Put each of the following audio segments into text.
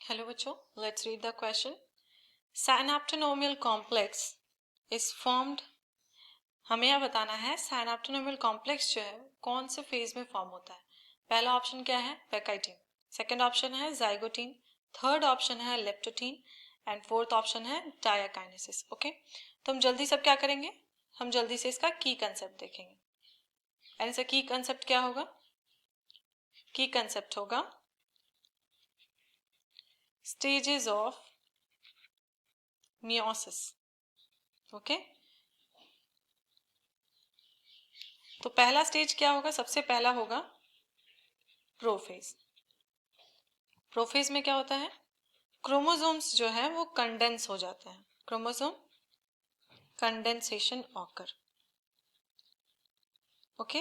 Hello बच्चों, let's read the question. Synaptonemal complex is formed. हमें यह बताना है साइनैप्टोनोमियल कॉम्प्लेक्स जो है कौन से फेज में फॉर्म होता है. पहला ऑप्शन क्या है? पेकाइटिन. सेकंड ऑप्शन है जाइगोटिन. थर्ड ऑप्शन है लेप्टोटीन एंड फोर्थ ऑप्शन है डायाकाइनेसिस. ओके, तो हम जल्दी सब क्या करेंगे, हम जल्दी से इसका की कंसेप्ट देखेंगे. एंड इसका की कंसेप्ट क्या होगा? की कंसेप्ट होगा stages of meiosis. ओके, तो पहला स्टेज क्या होगा? सबसे पहला होगा प्रोफेज. प्रोफेज में क्या होता है? क्रोमोसोम्स जो है वो कंडेंस हो जाते हैं. Chromosome condensation occur. Okay,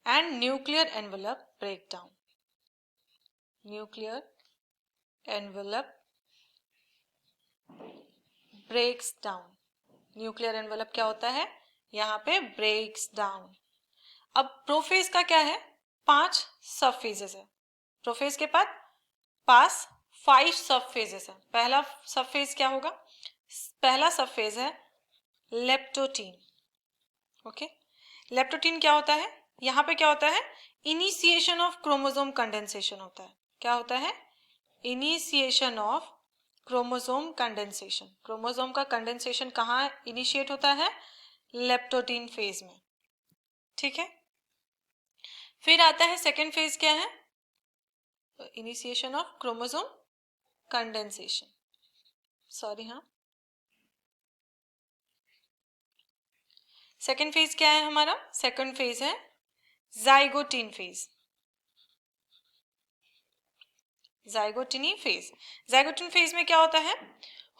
and nuclear envelope break down. Nuclear envelope breaks down. Nuclear envelope क्या होता है? यहाँ पे ब्रेक्स डाउन. अब प्रोफेज का क्या है? 5 सब फेजेस है. प्रोफेज के पास 5 सब फेजेस है. पहला सब फेज क्या होगा? पहला सब फेज है लेप्टोटीन. ओके, लेप्टोटीन क्या होता है? यहाँ पे क्या होता है? इनिशिएशन ऑफ क्रोमोसोम कंडेंसेशन होता है. क्या होता है? Initiation of chromosome condensation. Chromosome का कंडेंसेशन कहाँ इनिशिएट होता है? लेप्टोटीन फेज में. ठीक है, फिर आता है सेकेंड फेज. क्या है? Initiation of chromosome condensation. Sorry, हाँ, सेकेंड फेज क्या है हमारा? सेकेंड फेज है zygotene phase. Zygotene phase. Zygotene phase में क्या होता है?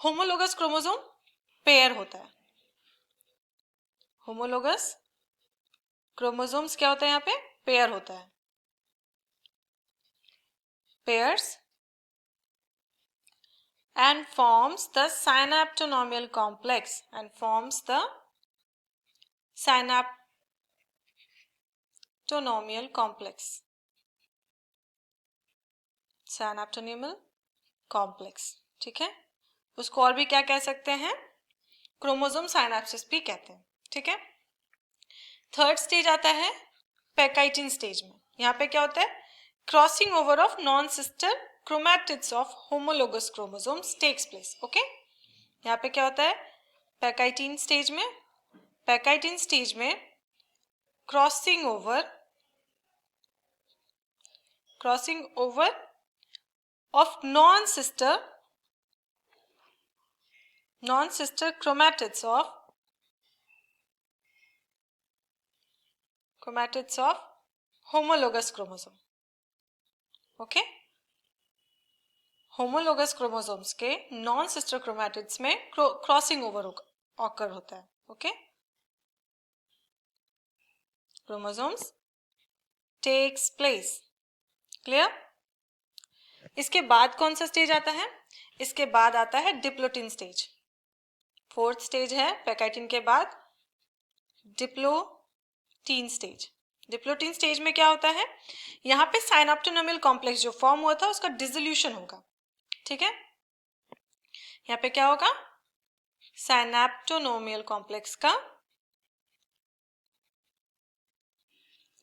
होमोलोगस क्रोमोसोम पेयर होता है. होमोलोगस क्रोमोसोम्स क्या होता है? यहाँ पे पेयर होता है. Pairs and forms the synaptonomial complex and forms the synaptonomial complex. synaptonomial complex. ठीक है, उसको और भी क्या कह सकते हैं? क्रोमोसोम साइनेप्सिस भी कहते हैं. ठीक है, थर्ड स्टेज आता है पेकाइटिन स्टेज में. यहाँ पे क्या होता है? Crossing over of non sister chromatids of homologous chromosomes takes place. Okay, यहाँ पे क्या होता है? पेकाइटिन स्टेज में, पेकाइटिन स्टेज में crossing over of non sister chromatids of homologous chromosome. Okay, homologous chromosomes के नॉन सिस्टर क्रोमैटिड्स में crossing over occur होता है. Okay, chromosomes takes place. Clear? इसके बाद कौन सा स्टेज आता है? इसके बाद आता है डिप्लोटिन स्टेज. फोर्थ स्टेज है पेकाइटिन के बाद डिप्लोटीन स्टेज. डिप्लोटीन स्टेज में क्या होता है? यहाँ पे साइनैप्टोनोमियल कॉम्प्लेक्स जो फॉर्म हुआ था उसका डिसोल्यूशन होगा. ठीक है, यहाँ पे क्या होगा? साइनैप्टोनोमियल कॉम्प्लेक्स का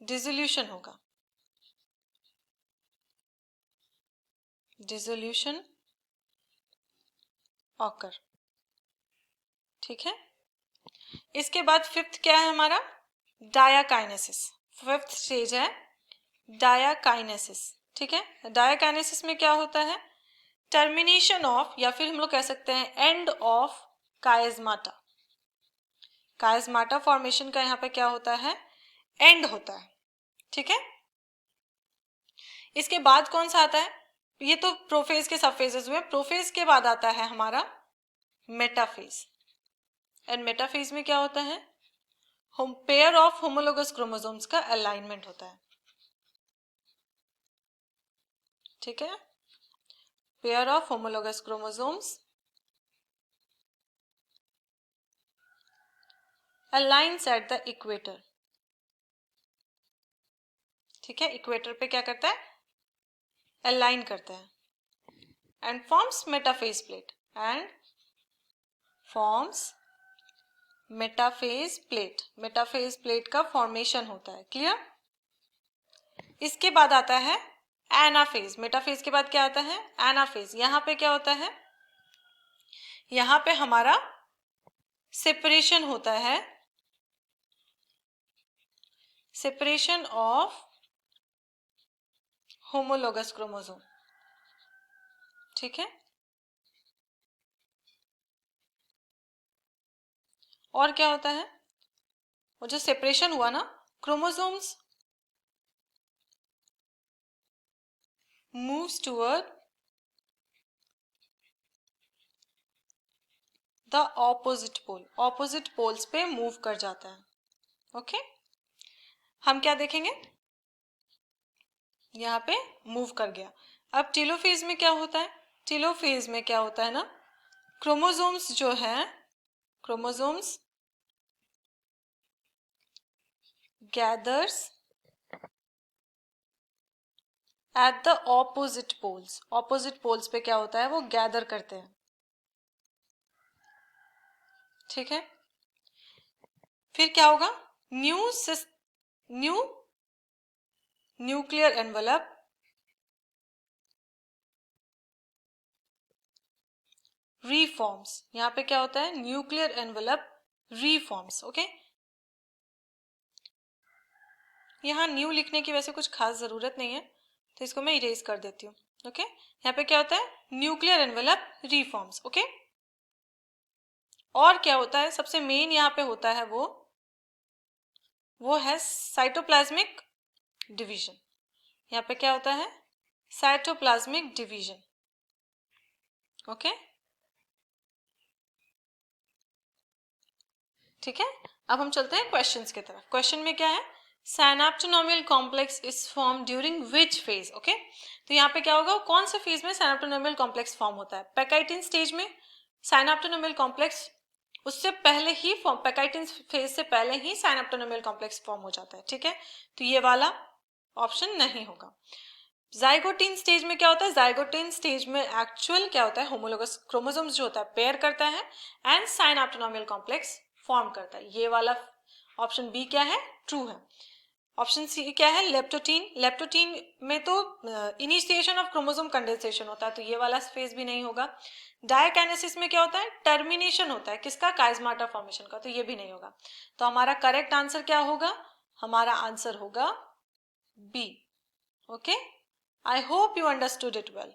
डिसोल्यूशन होगा. Dissolution occur. ठीक है, इसके बाद फिफ्थ क्या है हमारा? डायाकाइनेसिस. फिफ्थ स्टेज है डायाकाइनेसिस. ठीक है, डायाकाइनेसिस में क्या होता है? टर्मिनेशन ऑफ, या फिर हम लोग कह सकते हैं एंड ऑफ काइजमाटा. काइजमाटा फॉर्मेशन का यहाँ पे क्या होता है? एंड होता है. ठीक है, इसके बाद कौन सा आता है? ये तो प्रोफेज के सब फेजेस हुए. प्रोफेज के बाद आता है हमारा मेटाफेज. एंड मेटाफेज में क्या होता है? पेयर ऑफ होमोलोगस क्रोमोसोम्स का अलाइनमेंट होता है. ठीक है, pair of homologous chromosomes aligns at the equator. ठीक है, इक्वेटर पे क्या करता है? अलाइन करता है. and forms metaphase plate and forms metaphase plate. Metaphase plate का फॉर्मेशन होता है, क्लियर। इसके बाद आता है एनाफेज। मेटाफेज के बाद क्या आता है? एनाफेज। यहां पे क्या होता है? यहां पे हमारा सेपरेशन होता है, सेपरेशन ऑफ होमोलोगस क्रोमोसोम, ठीक है। और क्या होता है? वो जो सेपरेशन हुआ ना, chromosomes moves toward the opposite pole. Opposite poles पे मूव कर जाता है, ओके। हम क्या देखेंगे? यहाँ पे मूव कर गया। अब टेलोफेज में क्या होता है? टेलोफेज में क्या होता है ना, क्रोमोसोम्स जो है, chromosomes gathers at the opposite poles. Opposite poles पे क्या होता है? वो गैदर करते हैं, ठीक है। फिर क्या होगा? New nuclear envelope reforms. यहां पे क्या होता है? Nuclear envelope reforms, okay. यहाँ न्यू लिखने की वैसे कुछ खास जरूरत नहीं है, तो इसको मैं इरेज कर देती हूँ, ओके। यहाँ पे क्या होता है? Nuclear envelope reforms, okay. और क्या होता है? सबसे मेन यहाँ पे होता है वो है साइटोप्लाज्मिक डिवीजन। यहाँ पे क्या होता है? साइटोप्लाज्मिक डिवीजन, ओके, ठीक है। अब हम चलते हैं क्वेश्चंस की तरफ। क्वेश्चन में क्या है? Synaptonemal complex is form during which phase, okay. तो यहाँ पे क्या होगा? कौन से फेज में साइनेप्टोनोमियल कॉम्प्लेक्स फॉर्म होता है? पैकाइटिन स्टेज में साइनेप्टोनोमियल कॉम्प्लेक्स उससे पहले ही फॉर्म, पैकाइटिन फेज से पहले ही साइनेप्टोनोमियल कॉम्प्लेक्स फॉर्म हो जाता है, ठीक है। तो ये वाला ऑप्शन नहीं होगा। जाइगोटीन स्टेज में क्या होता है? जाइगोटीन स्टेज में एक्चुअल क्या होता है? होमोलोगस क्रोमोसोम्स जो होता है पेयर करता है एंड साइनेप्टोनोमियल कॉम्प्लेक्स फॉर्म करता है। ये वाला ऑप्शन बी क्या है? ट्रू है। ऑप्शन सी क्या है? लेप्टोटीन। लेप्टोटीन में तो इनिशिएशन ऑफ क्रोमोसोम कंडेंसेशन होता है, तो ये वाला फेज भी नहीं होगा। डायकाइनेसिस में क्या होता है? टर्मिनेशन होता है, किसका? काइजमाटा फॉर्मेशन का, तो ये भी नहीं होगा। तो हमारा करेक्ट आंसर क्या होगा? हमारा आंसर होगा B, okay. I hope you understood it well.